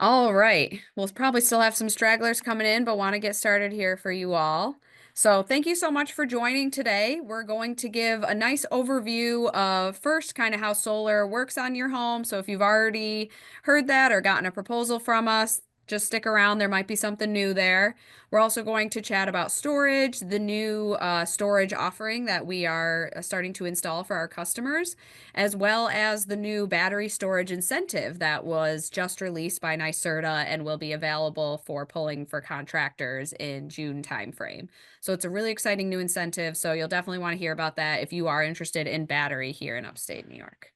All right. We'll probably still have some stragglers coming in, but want to get started here for you all. So, thank you so much for joining today. We're going to give a nice overview of first kind of how solar works on your home. So, if you've already heard that or gotten a proposal from us, just stick around. There might be something new there. We're also going to chat about storage, the new storage offering that we are starting to install for our customers, as well as the new battery storage incentive that was just released by NYSERDA and will be available for pulling for contractors in June timeframe. So it's a really exciting new incentive. So you'll definitely want to hear about that if you are interested in battery here in upstate New York.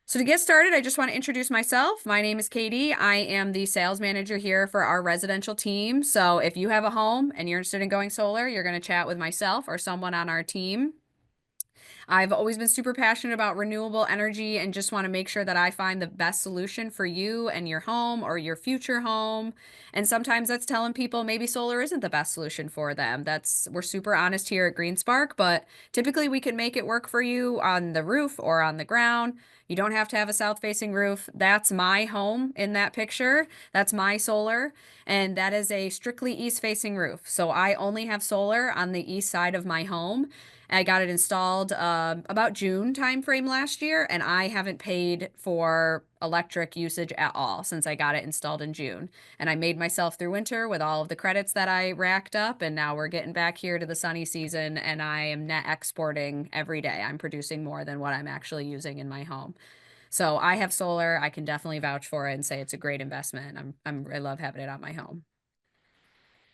So to get started, I just want to introduce myself. My name is Katie. I am the sales manager here for our residential team. So if you have a home and you're interested in going solar, you're going to chat with myself or someone on our team. I've always been super passionate about renewable energy and just want to make sure that I find the best solution for you and your home or your future home. And sometimes that's telling people maybe solar isn't the best solution for them. We're super honest here at GreenSpark, but typically we can make it work for you on the roof or on the ground. You don't have to have a south-facing roof. That's my home in that picture. That's my solar, and that is a strictly east-facing roof. So I only have solar on the east side of my home. I got it installed about June timeframe last year, and I haven't paid for electric usage at all since I got it installed in June. And I made myself through winter with all of the credits that I racked up, and now we're getting back here to the sunny season, and I am net exporting every day. I'm producing more than what I'm actually using in my home. So I have solar. I can definitely vouch for it and say it's a great investment. I love having it on my home.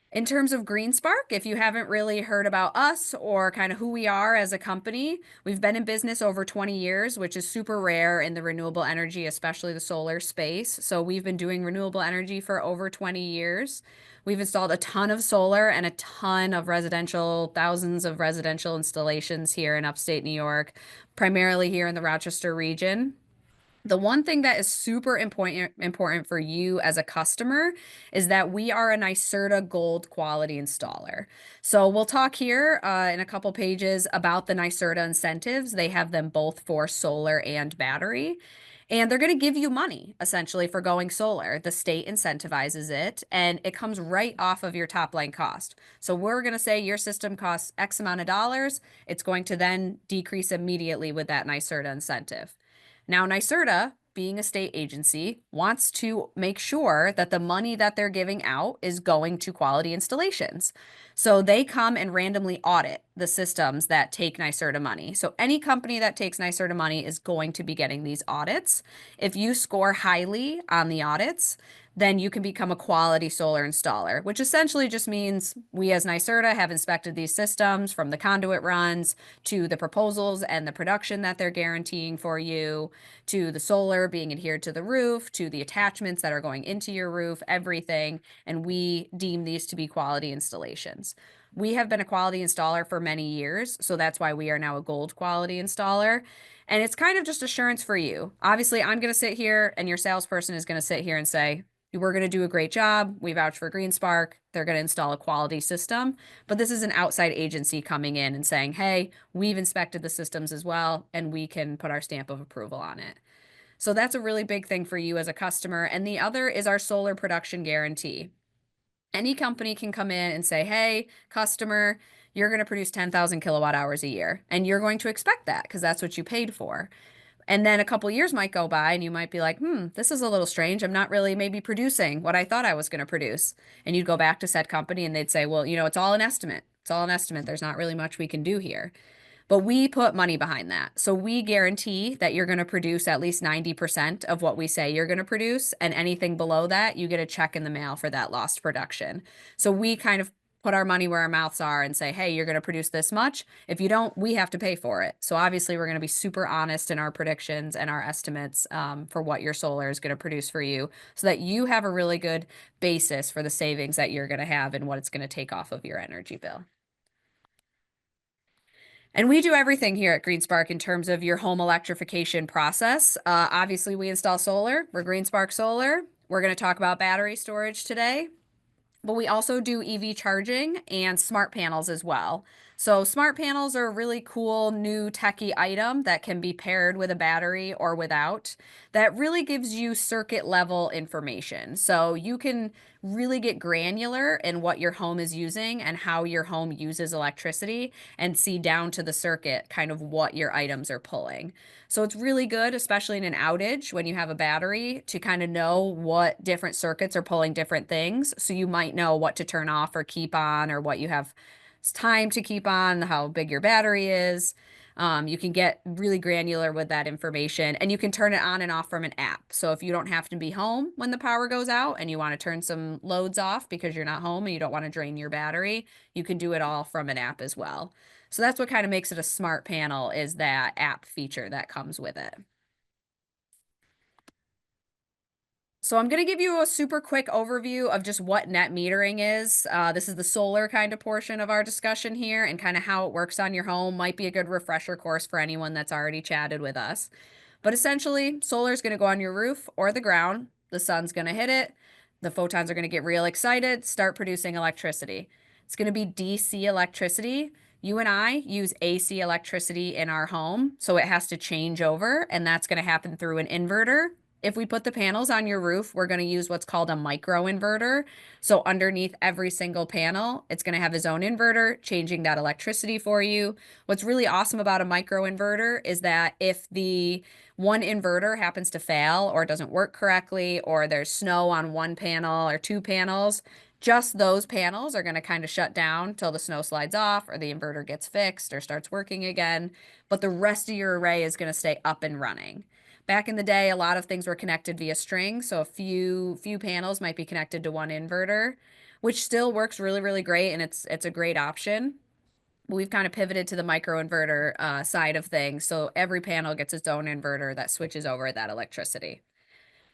In terms of GreenSpark, if you haven't really heard about us or kind of who we are as a company, we've been in business over 20 years, which is super rare in the renewable energy, especially the solar space. So we've been doing renewable energy for over 20 years. We've installed a ton of solar and a ton of residential, thousands of residential installations here in upstate New York, primarily here in the Rochester region. The one thing that is super important for you as a customer is that we are a NYSERDA Gold quality installer. So we'll talk here in a couple pages about the NYSERDA incentives. They have them both for solar and battery. And they're going to give you money essentially for going solar. The state incentivizes it and it comes right off of your top line cost. So we're going to say your system costs X amount of dollars. It's going to then decrease immediately with that NYSERDA incentive. Now, NYSERDA, being a state agency, wants to make sure that the money that they're giving out is going to quality installations. So they come and randomly audit the systems that take NYSERDA money. So any company that takes NYSERDA money is going to be getting these audits. If you score highly on the audits, then you can become a quality solar installer, which essentially just means we as NYSERDA have inspected these systems from the conduit runs to the proposals and the production that they're guaranteeing for you, to the solar being adhered to the roof, to the attachments that are going into your roof, everything. And we deem these to be quality installations. We have been a quality installer for many years, so that's why we are now a gold quality installer. And it's kind of just assurance for you. Obviously, I'm going to sit here and your salesperson is going to sit here and say, we're going to do a great job. We vouch for GreenSpark. They're going to install a quality system. But this is an outside agency coming in and saying, hey, we've inspected the systems as well, and we can put our stamp of approval on it. So that's a really big thing for you as a customer. And the other is our solar production guarantee. Any company can come in and say, hey, customer, you're going to produce 10,000 kilowatt hours a year. And you're going to expect that because that's what you paid for. And then a couple years might go by and you might be like, this is a little strange. I'm not really maybe producing what I thought I was going to produce. And you'd go back to said company and they'd say, well, it's all an estimate. It's all an estimate. There's not really much we can do here. But we put money behind that. So we guarantee that you're going to produce at least 90% of what we say you're going to produce. And anything below that, you get a check in the mail for that lost production. So we kind of put our money where our mouths are and say, hey, you're going to produce this much. If you don't, we have to pay for it. So obviously, we're going to be super honest in our predictions and our estimates for what your solar is going to produce for you so that you have a really good basis for the savings that you're going to have and what it's going to take off of your energy bill. And we do everything here at GreenSpark in terms of your home electrification process. Obviously, we install solar. We're GreenSpark Solar. We're going to talk about battery storage today, but we also do EV charging and smart panels as well. So smart panels are a really cool new techie item that can be paired with a battery or without. That really gives you circuit level information. So you can really get granular in what your home is using and how your home uses electricity and see down to the circuit kind of what your items are pulling. So it's really good, especially in an outage when you have a battery, to kind of know what different circuits are pulling different things. So you might know what to turn off or keep on, or what you have time to keep on, how big your battery is. You can get really granular with that information, and you can turn it on and off from an app. So if you don't have to be home when the power goes out and you want to turn some loads off because you're not home and you don't want to drain your battery, you can do it all from an app as well. So that's what kind of makes it a smart panel, is that app feature that comes with it. So I'm going to give you a super quick overview of just what net metering is. This is the solar kind of portion of our discussion here, and kind of how it works on your home. Might be a good refresher course for anyone that's already chatted with us. But essentially, solar is going to go on your roof or the ground. The sun's going to hit it. The photons are going to get real excited, start producing electricity. It's going to be DC electricity. You and I use AC electricity in our home, so it has to change over, and that's going to happen through an inverter. If we put the panels on your roof, we're going to use what's called a micro inverter. So underneath every single panel, it's going to have its own inverter, changing that electricity for you. What's really awesome about a micro inverter is that if the one inverter happens to fail or doesn't work correctly, or there's snow on one panel or two panels, just those panels are going to kind of shut down till the snow slides off or the inverter gets fixed or starts working again. But the rest of your array is going to stay up and running. Back in the day, a lot of things were connected via string, so a few panels might be connected to one inverter, which still works really, really great, and it's a great option. We've kind of pivoted to the microinverter side of things, so every panel gets its own inverter that switches over that electricity.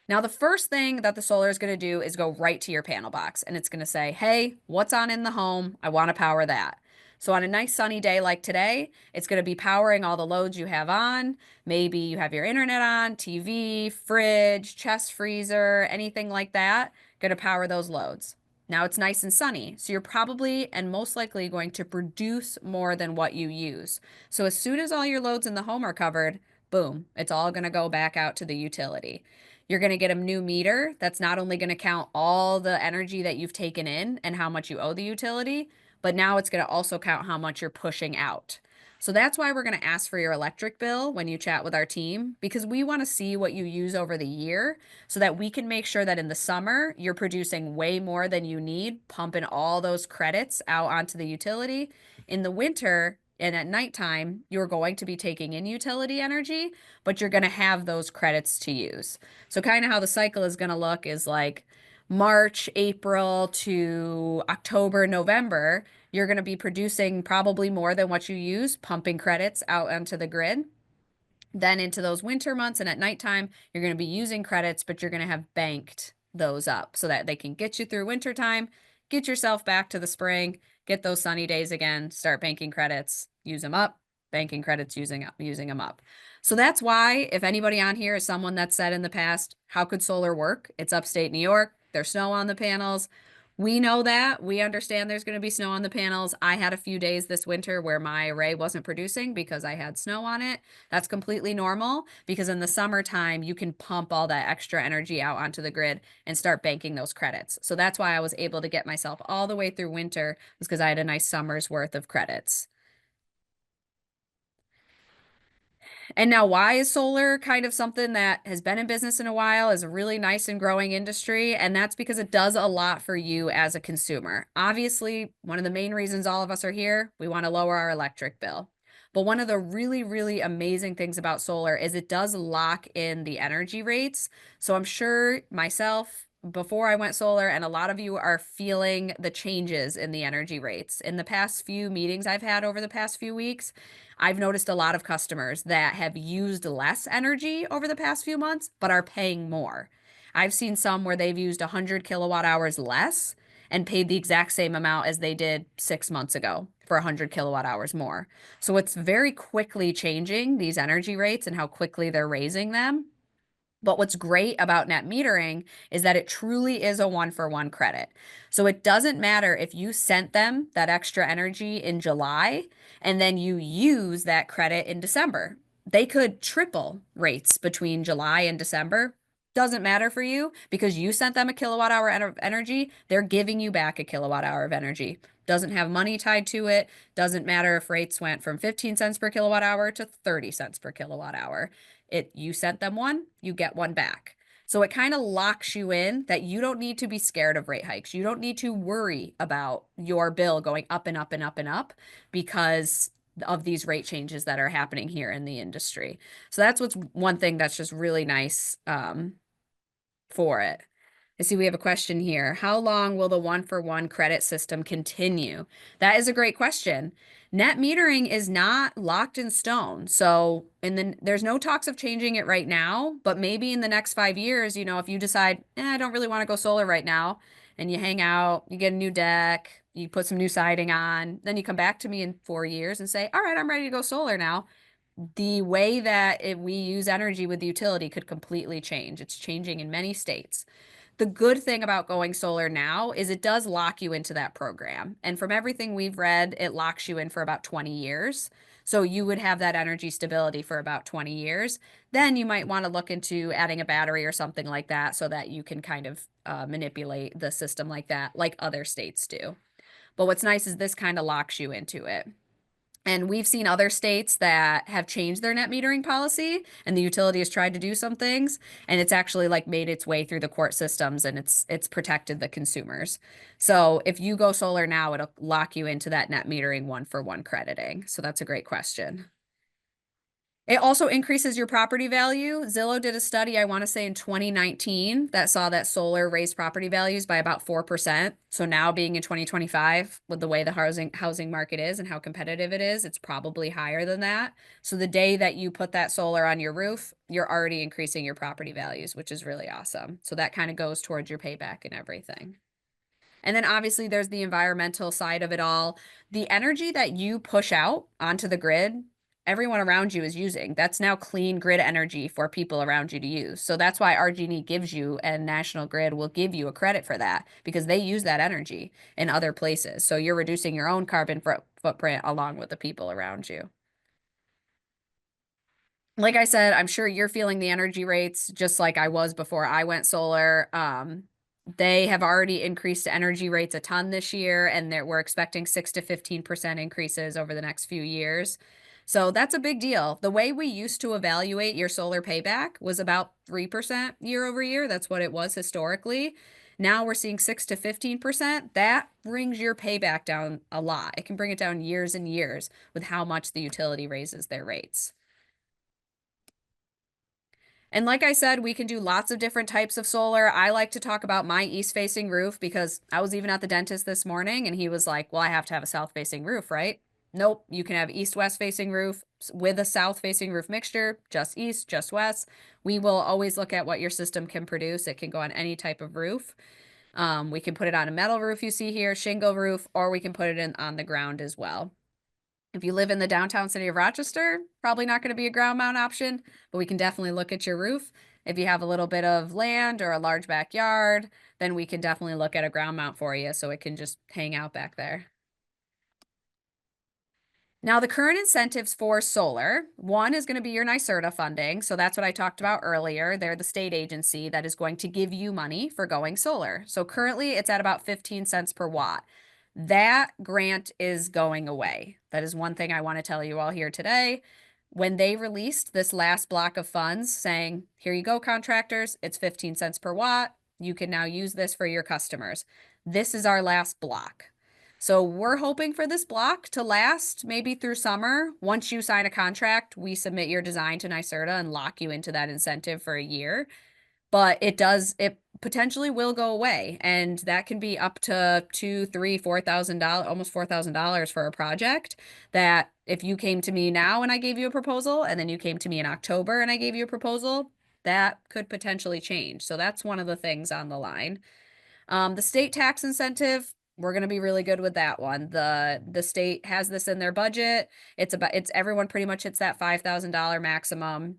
Now, the first thing that the solar is going to do is go right to your panel box, and it's going to say, hey, what's on in the home? I want to power that. So on a nice sunny day like today, it's going to be powering all the loads you have on. Maybe you have your internet on, TV, fridge, chest freezer, anything like that. Going to power those loads. Now it's nice and sunny, so you're probably and most likely going to produce more than what you use. So as soon as all your loads in the home are covered, boom, it's all going to go back out to the utility. You're going to get a new meter that's not only going to count all the energy that you've taken in and how much you owe the utility, but now it's going to also count how much you're pushing out. So that's why we're going to ask for your electric bill when you chat with our team, because we want to see what you use over the year so that we can make sure that in the summer you're producing way more than you need, pumping all those credits out onto the utility. In the winter and at nighttime, you're going to be taking in utility energy, but you're going to have those credits to use. So kind of how the cycle is going to look is like March, April to October, November, you're going to be producing probably more than what you use, pumping credits out onto the grid. Then into those winter months and at nighttime, you're going to be using credits, but you're going to have banked those up so that they can get you through wintertime, get yourself back to the spring, get those sunny days again, start banking credits, use them up, banking credits, using them up. So that's why if anybody on here is someone that said in the past, how could solar work? It's upstate New York, there's snow on the panels. We know that. We understand there's going to be snow on the panels. I had a few days this winter where my array wasn't producing because I had snow on it. That's completely normal because in the summertime, you can pump all that extra energy out onto the grid and start banking those credits. So that's why I was able to get myself all the way through winter, was because I had a nice summer's worth of credits. And now, why is solar kind of something that has been in business in a while, is a really nice and growing industry? And that's because it does a lot for you as a consumer. Obviously, one of the main reasons all of us are here, we want to lower our electric bill. But one of the really, really amazing things about solar is it does lock in the energy rates. So I'm sure myself, before I went solar, and a lot of you are feeling the changes in the energy rates. In the past few meetings I've had over the past few weeks, I've noticed a lot of customers that have used less energy over the past few months, but are paying more. I've seen some where they've used 100 kilowatt hours less and paid the exact same amount as they did 6 months ago for 100 kilowatt hours more. So it's very quickly changing these energy rates and how quickly they're raising them. But what's great about net metering is that it truly is a one-for-one credit. So it doesn't matter if you sent them that extra energy in July and then you use that credit in December. They could triple rates between July and December. Doesn't matter for you because you sent them a kilowatt hour energy. They're giving you back a kilowatt hour of energy. Doesn't have money tied to it. Doesn't matter if rates went from 15 cents per kilowatt hour to 30 cents per kilowatt hour. You sent them one, you get one back. So it kind of locks you in that you don't need to be scared of rate hikes. You don't need to worry about your bill going up and up and up and up because of these rate changes that are happening here in the industry. So that's what's one thing that's just really nice for it. I see we have a question here. How long will the one-for-one credit system continue? That is a great question. Net metering is not locked in stone. So there's no talks of changing it right now, but maybe in the next 5 years, if you decide, I don't really want to go solar right now, and you hang out, you get a new deck, you put some new siding on, then you come back to me in 4 years and say, all right, I'm ready to go solar now. The way that we use energy with the utility could completely change. It's changing in many states. The good thing about going solar now is it does lock you into that program. And from everything we've read, it locks you in for about 20 years. So you would have that energy stability for about 20 years. Then you might want to look into adding a battery or something like that so that you can kind of manipulate the system like that, like other states do. But what's nice is this kind of locks you into it. And we've seen other states that have changed their net metering policy, and the utility has tried to do some things, and it's actually like made its way through the court systems, and it's protected the consumers. So if you go solar now, it'll lock you into that net metering one-for-one crediting. So that's a great question. It also increases your property value. Zillow did a study, I want to say in 2019, that saw that solar raised property values by about 4%. So now being in 2025, with the way the housing market is and how competitive it is, it's probably higher than that. So the day that you put that solar on your roof, you're already increasing your property values, which is really awesome. So that kind of goes towards your payback and everything. And then obviously there's the environmental side of it all. The energy that you push out onto the grid, everyone around you is using. That's now clean grid energy for people around you to use. So that's why RG&E gives you and National Grid will give you a credit for that because they use that energy in other places. So you're reducing your own carbon footprint along with the people around you. Like I said, I'm sure you're feeling the energy rates just like I was before I went solar. They have already increased energy rates a ton this year, and we're expecting 6 to 15% increases over the next few years. So that's a big deal. The way we used to evaluate your solar payback was about 3% year over year. That's what it was historically. Now we're seeing 6 to 15%. That brings your payback down a lot. It can bring it down years and years with how much the utility raises their rates. And like I said, we can do lots of different types of solar. I like to talk about my east facing roof because I was even at the dentist this morning and he was like, well, I have to have a south facing roof, right? Nope, you can have east west facing roof with a south facing roof mixture, just east, just west. We will always look at what your system can produce. It can go on any type of roof. We can put it on a metal roof you see here, shingle roof, or we can put it in on the ground as well. If you live in the downtown city of Rochester, probably not going to be a ground mount option, but we can definitely look at your roof. If you have a little bit of land or a large backyard, then we can definitely look at a ground mount for you so it can just hang out back there. Now, the current incentives for solar, one is going to be your NYSERDA funding. So that's what I talked about earlier. They're the state agency that is going to give you money for going solar. So currently it's at about 15 cents per watt. That grant is going away. That is one thing I want to tell you all here today. When they released this last block of funds saying, here you go, contractors, it's 15 cents per watt. You can now use this for your customers. This is our last block. So we're hoping for this block to last maybe through summer. Once you sign a contract, we submit your design to NYSERDA and lock you into that incentive for a year. But it potentially will go away. And that can be up to $2, $3, $4,000, almost $4,000 for a project that if you came to me now and I gave you a proposal, and then you came to me in October and I gave you a proposal, that could potentially change. So that's one of the things on the line. The state tax incentive, we're going to be really good with that one. The state has this in their budget. It's everyone pretty much hits that $5,000 maximum.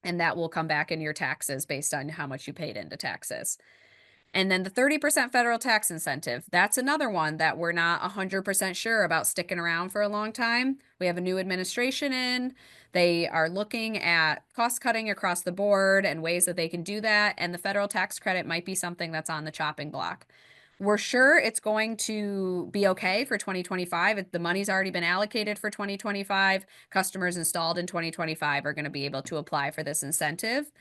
and that will come back in your taxes based on how much you paid into taxes. And then the 30% federal tax incentive, that's another one that we're not 100% sure about sticking around for a long time. We have a new administration in. They are looking at cost cutting across the board and ways that they can do that. And the federal tax credit might be something that's on the chopping block. We're sure it's going to be okay for 2025. The money's already been allocated for 2025. Customers installed in 2025 are going to be able to apply for this incentive.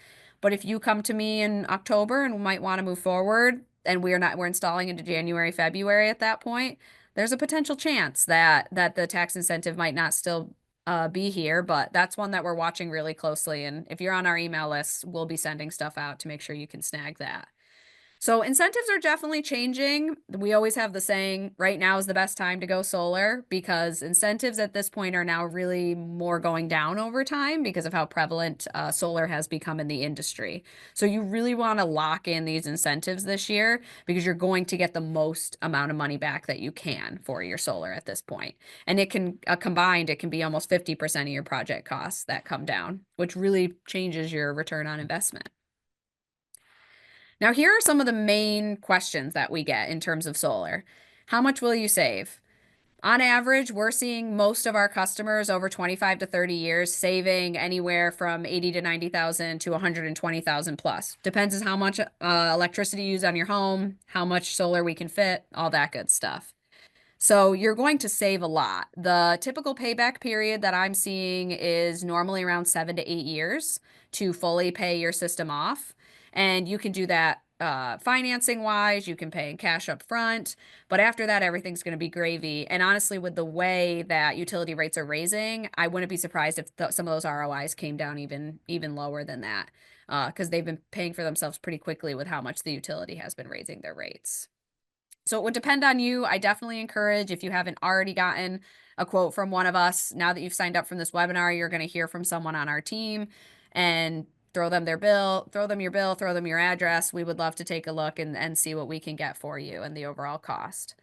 But if you come to me in October and might want to move forward, and we're installing into January, February at that point, there's a potential chance that the tax incentive might not still be here, but that's one that we're watching really closely. And if you're on our email list, we'll be sending stuff out to make sure you can snag that. So incentives are definitely changing. We always have the saying, right now is the best time to go solar, because incentives at this point are now really more going down over time because of how prevalent solar has become in the industry. So you really want to lock in these incentives this year because you're going to get the most amount of money back that you can for your solar at this point. And it can combined, it can be almost 50% of your project costs that come down, which really changes your return on investment. Now, here are some of the main questions that we get in terms of solar. How much will you save? On average, we're seeing most of our customers over 25 to 30 years saving anywhere from 80 to 90,000 to 120,000 plus. Depends on how much electricity you use on your home, how much solar we can fit, all that good stuff. So you're going to save a lot. The typical payback period that I'm seeing is normally around 7 to 8 years to fully pay your system off. And you can do that financing wise, you can pay in cash up front, but after that, everything's going to be gravy. And honestly, with the way that utility rates are raising, I wouldn't be surprised if some of those ROIs came down even lower than that, because they've been paying for themselves pretty quickly with how much the utility has been raising their rates. So it would depend on you. I definitely encourage, if you haven't already gotten a quote from one of us, now that you've signed up from this webinar, you're going to hear from someone on our team and throw them your bill, throw them your address. We would love to take a look and see what we can get for you and the overall cost.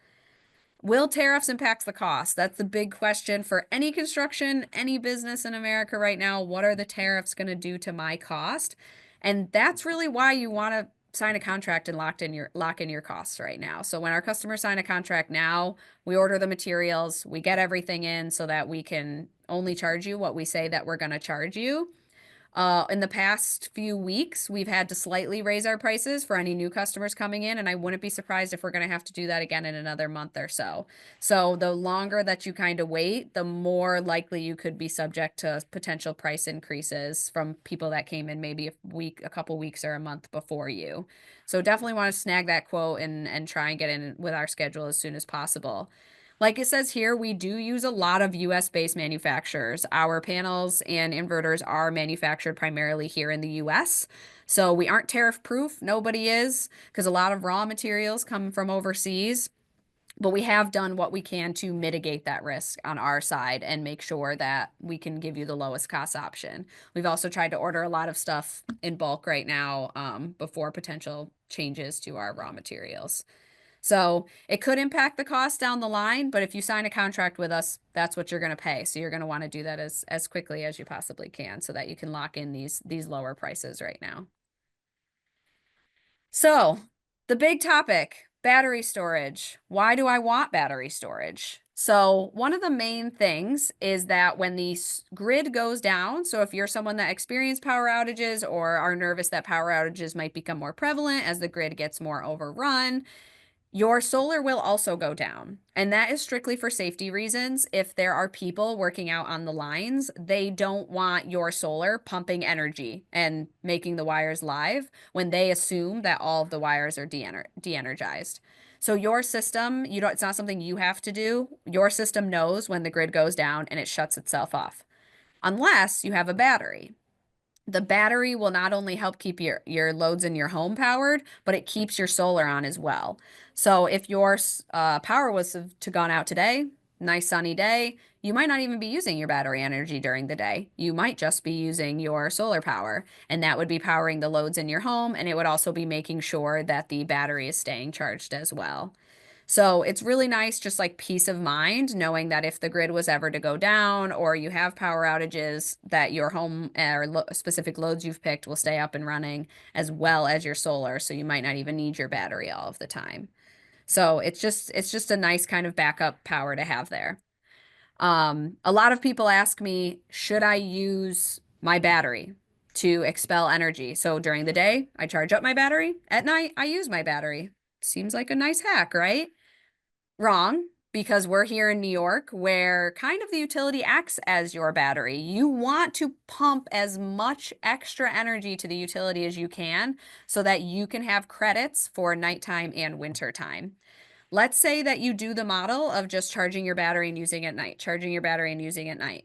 Will tariffs impact the cost? That's the big question for any construction, any business in America right now. What are the tariffs going to do to my cost? And that's really why you want to sign a contract and lock in your costs right now. So when our customers sign a contract now, we order the materials, we get everything in so that we can only charge you what we say that we're going to charge you. In the past few weeks, we've had to slightly raise our prices for any new customers coming in, and I wouldn't be surprised if we're going to have to do that again in another month or so. So the longer that you kind of wait, the more likely you could be subject to potential price increases from people that came in maybe a couple weeks or a month before you. So definitely want to snag that quote and try and get in with our schedule as soon as possible. Like it says here, we do use a lot of US-based manufacturers. Our panels and inverters are manufactured primarily here in the US. So we aren't tariff proof. Nobody is, because a lot of raw materials come from overseas. But we have done what we can to mitigate that risk on our side and make sure that we can give you the lowest cost option. We've also tried to order a lot of stuff in bulk right now before potential changes to our raw materials. So it could impact the cost down the line, but if you sign a contract with us, that's what you're going to pay. So you're going to want to do that as quickly as you possibly can so that you can lock in these lower prices right now. So the big topic, battery storage. Why do I want battery storage? So one of the main things is that when the grid goes down, so if you're someone that experienced power outages or are nervous that power outages might become more prevalent as the grid gets more overrun, your solar will also go down, and that is strictly for safety reasons. If there are people working out on the lines, they don't want your solar pumping energy and making the wires live when they assume that all of the wires are de-energized. So your system, it's not something you have to do. Your system knows when the grid goes down and it shuts itself off, unless you have a battery. The battery will not only help keep your loads in your home powered, but it keeps your solar on as well. So if your power was to gone out today, nice sunny day, you might not even be using your battery energy during the day. You might just be using your solar power, and that would be powering the loads in your home, and it would also be making sure that the battery is staying charged as well. So it's really nice, just like peace of mind, knowing that if the grid was ever to go down or you have power outages, that your home or lo specific loads you've picked will stay up and running as well as your solar. So you might not even need your battery all of the time. So it's just a nice kind of backup power to have there. A lot of people ask me, should I use my battery to expel energy? So during the day, I charge up my battery. At night, I use my battery. Seems like a nice hack, right? Wrong, because we're here in New York where kind of the utility acts as your battery. You want to pump as much extra energy to the utility as you can so that you can have credits for nighttime and wintertime. Let's say that you do the model of just charging your battery and using it at night, charging your battery and using it at night.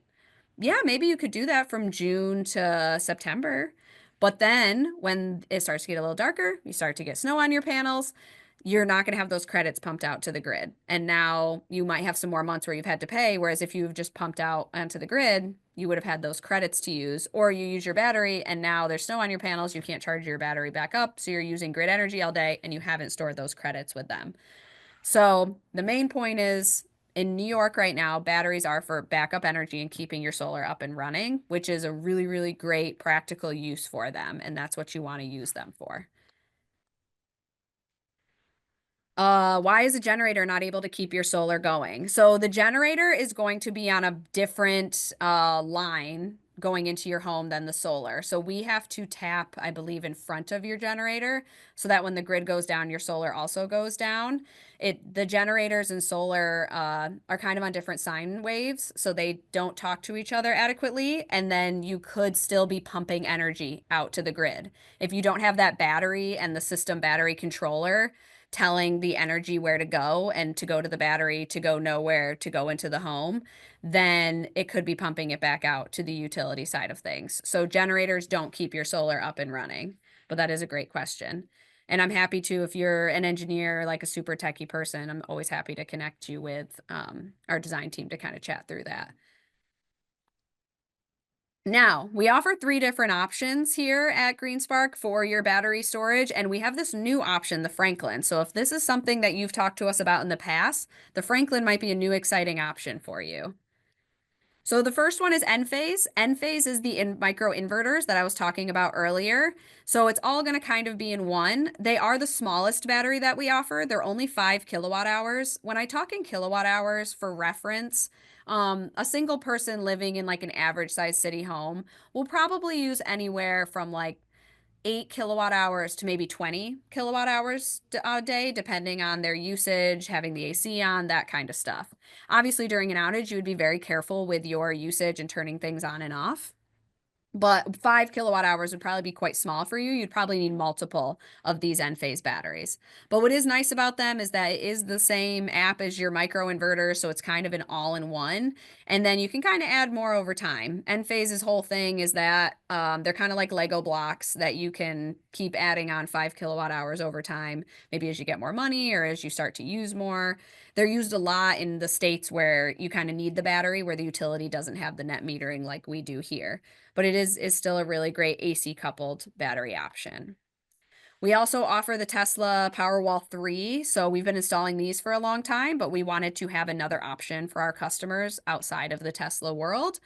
Yeah, maybe you could do that from June to September. But then when it starts to get a little darker, you start to get snow on your panels, you're not going to have those credits pumped out to the grid. And now you might have some more months where you've had to pay. Whereas if you've just pumped out onto the grid, you would have had those credits to use. Or you use your battery and now there's snow on your panels, you can't charge your battery back up. So you're using grid energy all day and you haven't stored those credits with them. So the main point is in New York right now, batteries are for backup energy and keeping your solar up and running, which is a really, really great practical use for them. And that's what you want to use them for. Why is a generator not able to keep your solar going? So the generator is going to be on a different line going into your home than the solar. So we have to tap, I believe, in front of your generator so that when the grid goes down, your solar also goes down. The generators and solar are kind of on different sine waves, so they don't talk to each other adequately, and then you could still be pumping energy out to the grid. If you don't have that battery and the system battery controller telling the energy where to go and to go to the battery, to go nowhere, to go into the home, then it could be pumping it back out to the utility side of things. So generators don't keep your solar up and running, but that is a great question. And I'm happy to, if you're an engineer, like a super techie person, I'm always happy to connect you with our design team to kind of chat through that. Now, we offer 3 different options here at GreenSpark for your battery storage, and we have this new option, the Franklin. So if this is something that you've talked to us about in the past, the Franklin might be a new exciting option for you. So the first one is Enphase. Enphase is the micro inverters that I was talking about earlier. So it's all going to kind of be in one. They are the smallest battery that we offer. They're only 5 kilowatt hours. When I talk in kilowatt hours for reference, a single person living in like an average size city home will probably use anywhere from like 8 kilowatt hours to maybe 20 kilowatt hours a day, depending on their usage, having the AC on, that kind of stuff. Obviously, during an outage, you would be very careful with your usage and turning things on and off. But 5 kilowatt hours would probably be quite small for you. You'd probably need multiple of these Enphase batteries. But what is nice about them is that it is the same app as your micro inverter, so it's kind of an all-in-one. And then you can kind of add more over time. Enphase's whole thing is that they're kind of like Lego blocks that you can keep adding on 5 kilowatt hours over time, maybe as you get more money or as you start to use more. They're used a lot in the states where you kind of need the battery, where the utility doesn't have the net metering like we do here, but it is still a really great AC coupled battery option. We also offer the Tesla Powerwall 3. So we've been installing these for a long time, but we wanted to have another option for our customers outside of the Tesla world.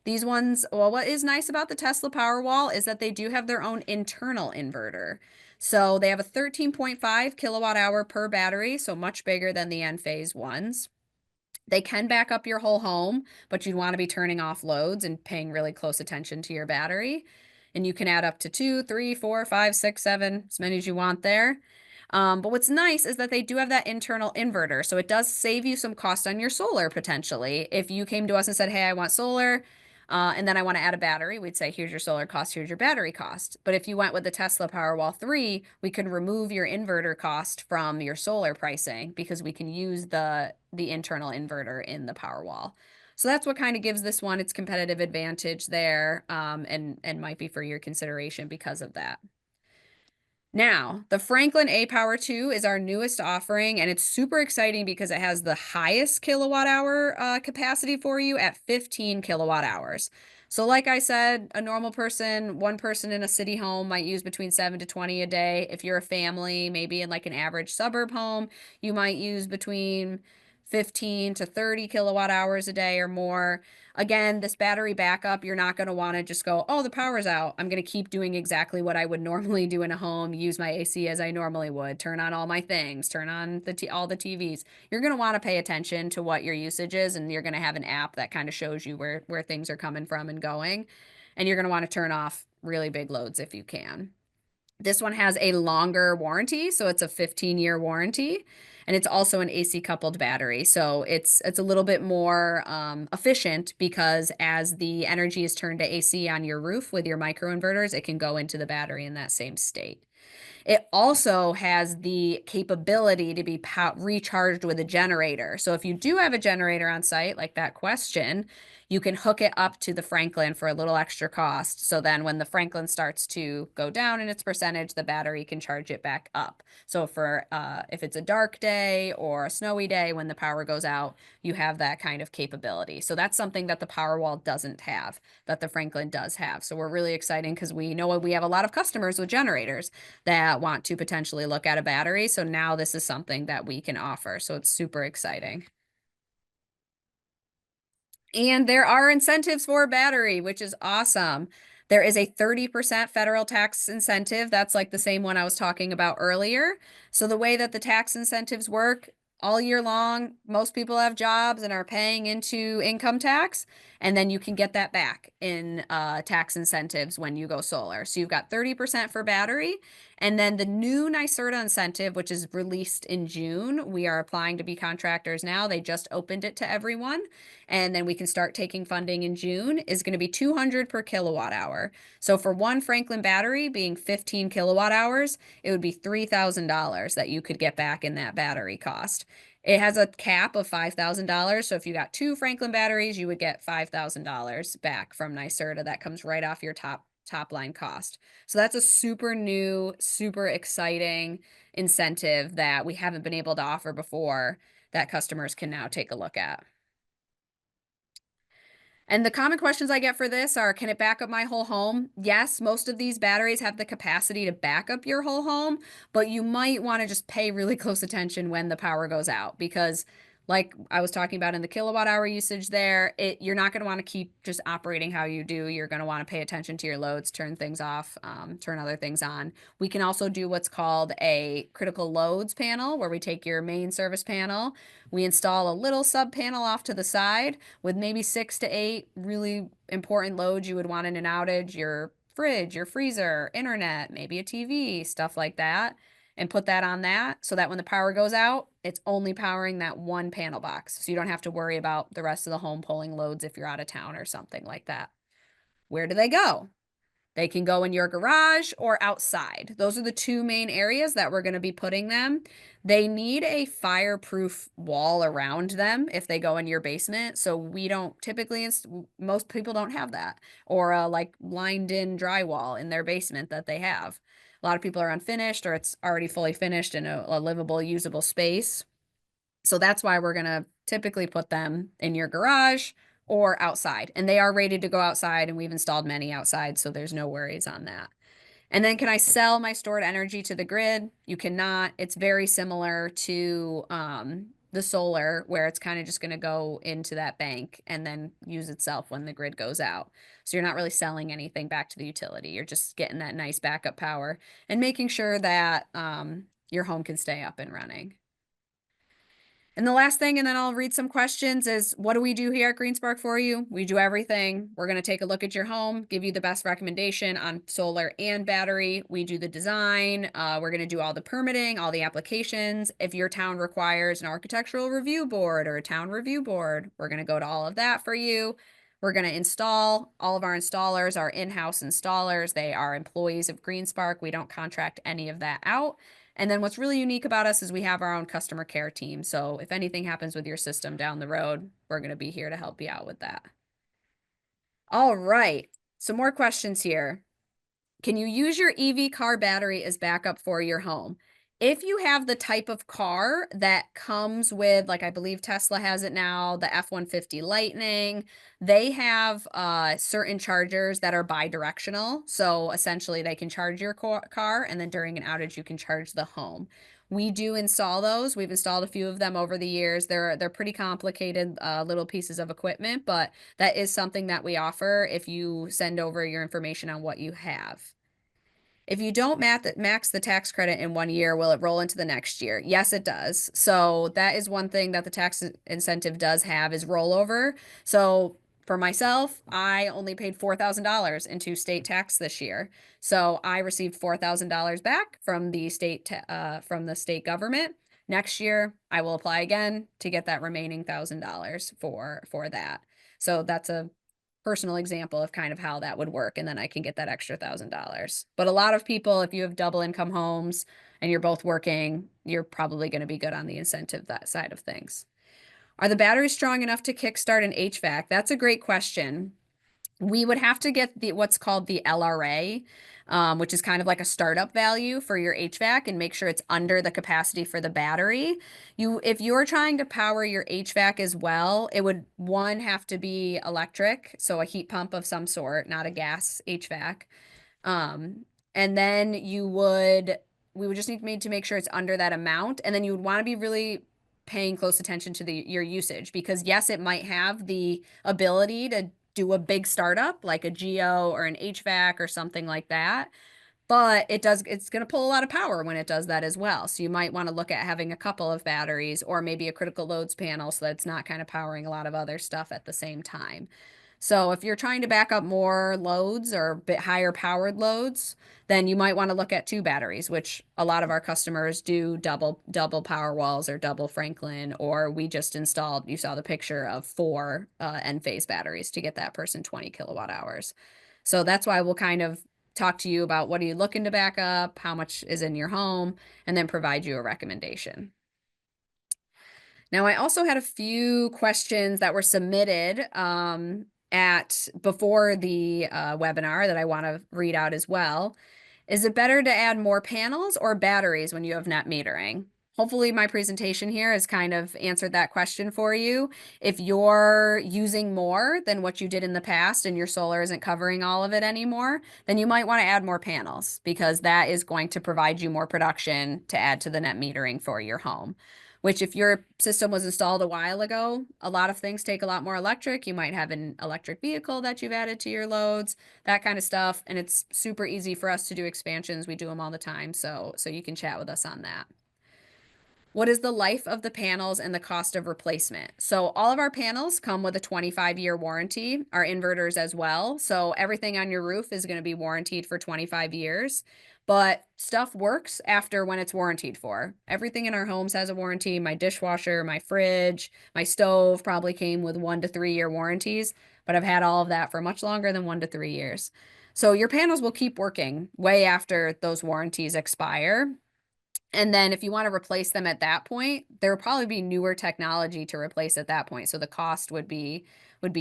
These ones, well, what is nice about the Tesla Powerwall is that they do have their own internal inverter. So they have a 13.5 kilowatt hour per battery, so much bigger than the Enphase ones. They can back up your whole home, but you'd want to be turning off loads and paying really close attention to your battery. And you can add up to 2, 3, 4, 5, 6, 7, as many as you want there. But what's nice is that they do have that internal inverter. So it does save you some cost on your solar potentially. If you came to us and said, hey, I want solar, and then I want to add a battery, we'd say, here's your solar cost, here's your battery cost. But if you went with the Tesla Powerwall 3, we can remove your inverter cost from your solar pricing because we can use the internal inverter in the Powerwall. So that's what kind of gives this one its competitive advantage there, and might be for your consideration because of that. Now, the Franklin A Power 2 is our newest offering, and it's super exciting because it has the highest kilowatt hour capacity for you at 15 kilowatt hours. So like I said, a normal person, one person in a city home might use between 7 to 20 a day. If you're a family, maybe in like an average suburb home, you might use between 15 to 30 kilowatt hours a day or more. Again, this battery backup, you're not going to want to just go, oh, the power's out. I'm going to keep doing exactly what I would normally do in a home, use my AC as I normally would, turn on all my things, turn on all the TVs. You're going to want to pay attention to what your usage is, and you're going to have an app that kind of shows you where things are coming from and going. And you're going to want to turn off really big loads if you can. This one has a longer warranty, so it's a 15-year warranty, and it's also an AC coupled battery. So it's a little bit more efficient because as the energy is turned to AC on your roof with your microinverters, it can go into the battery in that same state. It also has the capability to be recharged with a generator. So if you do have a generator on site, like that question, you can hook it up to the Franklin for a little extra cost. So then when the Franklin starts to go down in its percentage, the battery can charge it back up. So for if it's a dark day or a snowy day when the power goes out, you have that kind of capability. So that's something that the Powerwall doesn't have, that the Franklin does have. So we're really excited because we know we have a lot of customers with generators that want to potentially look at a battery. So now this is something that we can offer. So it's super exciting. And there are incentives for a battery, which is awesome. There is a 30% federal tax incentive. That's like the same one I was talking about earlier. So the way that the tax incentives work all year long, most people have jobs and are paying into income tax, and then you can get that back in tax incentives when you go solar. So you've got 30% for battery, and then the new NYSERDA incentive, which is released in June. We are applying to be contractors now. They just opened it to everyone, and then we can start taking funding in June, is going to be 200 per kilowatt hour. So for one Franklin battery being 15 kilowatt hours, it would be $3,000 that you could get back in that battery cost. It has a cap of $5,000. So if you got two Franklin batteries, you would get $5,000 back from NYSERDA. That comes right off your top line cost. So that's a super new, super exciting incentive that we haven't been able to offer before that customers can now take a look at. And the common questions I get for this are, can it back up my whole home? Yes, most of these batteries have the capacity to back up your whole home, but you might want to just pay really close attention when the power goes out because like I was talking about in the kilowatt hour usage there, you're not going to want to keep just operating how you do. You're going to want to pay attention to your loads, turn things off, turn other things on. We can also do what's called a critical loads panel where we take your main service panel, we install a little sub panel off to the side with maybe 6 to 8 really important loads you would want in an outage, your fridge, your freezer, internet, maybe a TV, stuff like that, and put that on that so that when the power goes out, it's only powering that one panel box. So you don't have to worry about the rest of the home pulling loads if you're out of town or something like that. Where do they go? They can go in your garage or outside. Those are the two main areas that we're going to be putting them. They need a fireproof wall around them if they go in your basement. So we don't typically, most people don't have that, or a like lined in drywall in their basement that they have. A lot of people are unfinished or it's already fully finished in a livable, usable space. So that's why we're going to typically put them in your garage or outside. And they are rated to go outside, and we've installed many outside, so there's no worries on that. And then can I sell my stored energy to the grid? You cannot. It's very similar to the solar, where it's kind of just going to go into that bank and then use itself when the grid goes out. So you're not really selling anything back to the utility. You're just getting that nice backup power and making sure that your home can stay up and running. And the last thing, and then I'll read some questions, is what do we do here at GreenSpark for you? We do everything. We're going to take a look at your home, give you the best recommendation on solar and battery. We do the design. We're going to do all the permitting, all the applications. If your town requires an architectural review board or a town review board, we're going to go to all of that for you. We're going to install. All of our installers are in-house installers. They are employees of GreenSpark. We don't contract any of that out. And then what's really unique about us is we have our own customer care team. So if anything happens with your system down the road, we're going to be here to help you out with that. All right. Some more questions here. Can you use your EV car battery as backup for your home? If you have the type of car that comes with, like I believe Tesla has it now, the F-150 Lightning, they have certain chargers that are bi-directional. So essentially they can charge your car and then during an outage you can charge the home. We do install those. We've installed a few of them over the years. They're pretty complicated little pieces of equipment, but that is something that we offer if you send over your information on what you have. If you don't max the tax credit in 1 year, will it roll into the next year? Yes, it does. So that is one thing that the tax incentive does have is rollover. So for myself, I only paid $4,000 into state tax this year. So I received $4,000 back from the state government. Next year, I will apply again to get that remaining $1,000 for that. So that's a personal example of kind of how that would work, and then I can get that extra $1,000. But a lot of people, if you have double income homes and you're both working, you're probably going to be good on the incentive that side of things. Are the batteries strong enough to kickstart an HVAC? That's a great question. We would have to get the what's called the LRA, which is kind of like a startup value for your HVAC and make sure it's under the capacity for the battery. If you're trying to power your HVAC as well, it would one have to be electric, so a heat pump of some sort, not a gas HVAC. And then we would just need to make sure it's under that amount. And then you would want to be really paying close attention to your usage because yes, it might have the ability to do a big startup like a Geo or an HVAC or something like that. But it's going to pull a lot of power when it does that as well. So you might want to look at having a couple of batteries or maybe a critical loads panel so that it's not kind of powering a lot of other stuff at the same time. So if you're trying to back up more loads or a bit higher powered loads, then you might want to look at two batteries, which a lot of our customers do double power walls or double Franklin, or we just installed, you saw the picture of four Enphase batteries to get that person 20 kilowatt hours. So that's why we'll kind of talk to you about what are you looking to back up, how much is in your home, and then provide you a recommendation. Now, I also had a few questions that were submitted at before the webinar that I want to read out as well. Is it better to add more panels or batteries when you have net metering? Hopefully my presentation here has kind of answered that question for you. If you're using more than what you did in the past and your solar isn't covering all of it anymore, then you might want to add more panels because that is going to provide you more production to add to the net metering for your home. Which if your system was installed a while ago, a lot of things take a lot more electric. You might have an electric vehicle that you've added to your loads, that kind of stuff. And it's super easy for us to do expansions. We do them all the time. So you can chat with us on that. What is the life of the panels and the cost of replacement? So all of our panels come with a 25-year warranty, our inverters as well. So everything on your roof is going to be warranted for 25 years. But stuff works after when it's warranted for. Everything in our homes has a warranty. My dishwasher, my fridge, my stove probably came with 1 to 3 year warranties, but I've had all of that for much longer than 1 to 3 years. So your panels will keep working way after those warranties expire. And then if you want to replace them at that point, there will probably be newer technology to replace at that point. So the cost would be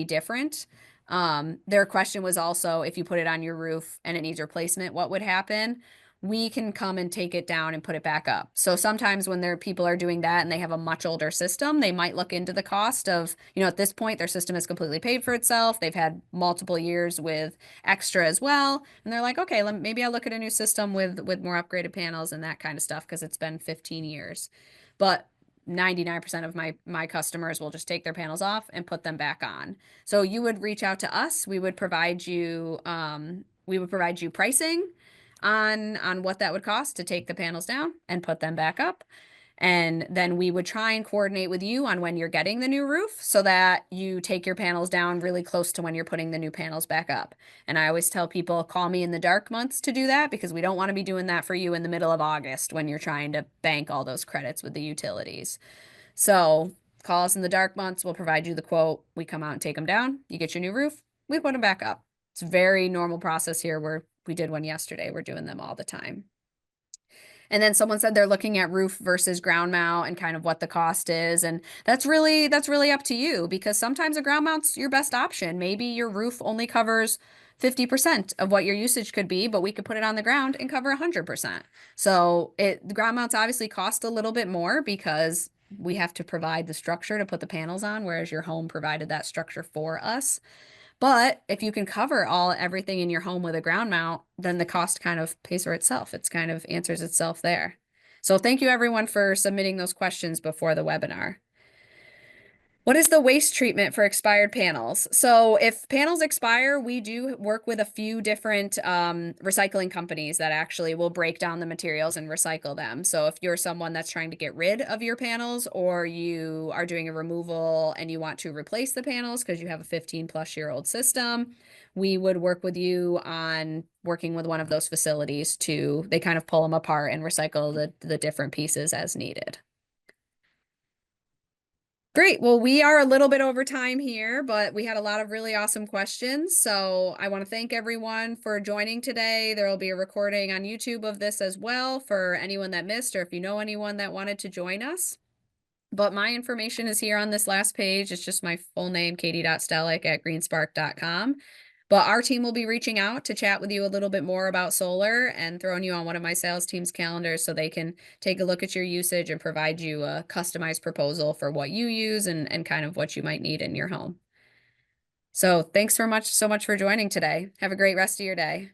different. Their question was also if you put it on your roof and it needs replacement, what would happen? We can come and take it down and put it back up. So sometimes when people are doing that and they have a much older system, they might look into the cost of, at this point, their system is completely paid for itself. They've had multiple years with extra as well. And they're like, okay, maybe I'll look at a new system with more upgraded panels and that kind of stuff because it's been 15 years. But 99% of my customers will just take their panels off and put them back on. So you would reach out to us. We would provide you pricing on what that would cost to take the panels down and put them back up. And then we would try and coordinate with you on when you're getting the new roof so that you take your panels down really close to when you're putting the new panels back up. And I always tell people, call me in the dark months to do that because we don't want to be doing that for you in the middle of August when you're trying to bank all those credits with the utilities. So call us in the dark months. We'll provide you the quote. We come out and take them down. You get your new roof. We put them back up. It's a very normal process here. We did one yesterday. We're doing them all the time. And then someone said they're looking at roof versus ground mount and kind of what the cost is. And that's really up to you because sometimes a ground mount's your best option. Maybe your roof only covers 50% of what your usage could be, but we could put it on the ground and cover 100%. So the ground mounts obviously cost a little bit more because we have to provide the structure to put the panels on, whereas your home provided that structure for us. But if you can cover everything in your home with a ground mount, then the cost kind of pays for itself. It's kind of answers itself there. So thank you everyone for submitting those questions before the webinar. What is the waste treatment for expired panels? So if panels expire, we do work with a few different recycling companies that actually will break down the materials and recycle them. So if you're someone that's trying to get rid of your panels, or you are doing a removal and you want to replace the panels because you have a 15-plus-year-old system, we would work with you on working with one of those facilities they kind of pull them apart and recycle the different pieces as needed. Great. Well, we are a little bit over time here, but we had a lot of really awesome questions. So I want to thank everyone for joining today. There will be a recording on YouTube of this as well for anyone that missed, or if you know anyone that wanted to join us. But my information is here on this last page. It's just my full name, katie.stelick@greenspark.com. But our team will be reaching out to chat with you a little bit more about solar and throwing you on one of my sales team's calendars so they can take a look at your usage and provide you a customized proposal for what you use and kind of what you might need in your home. So thanks so much for joining today. Have a great rest of your day.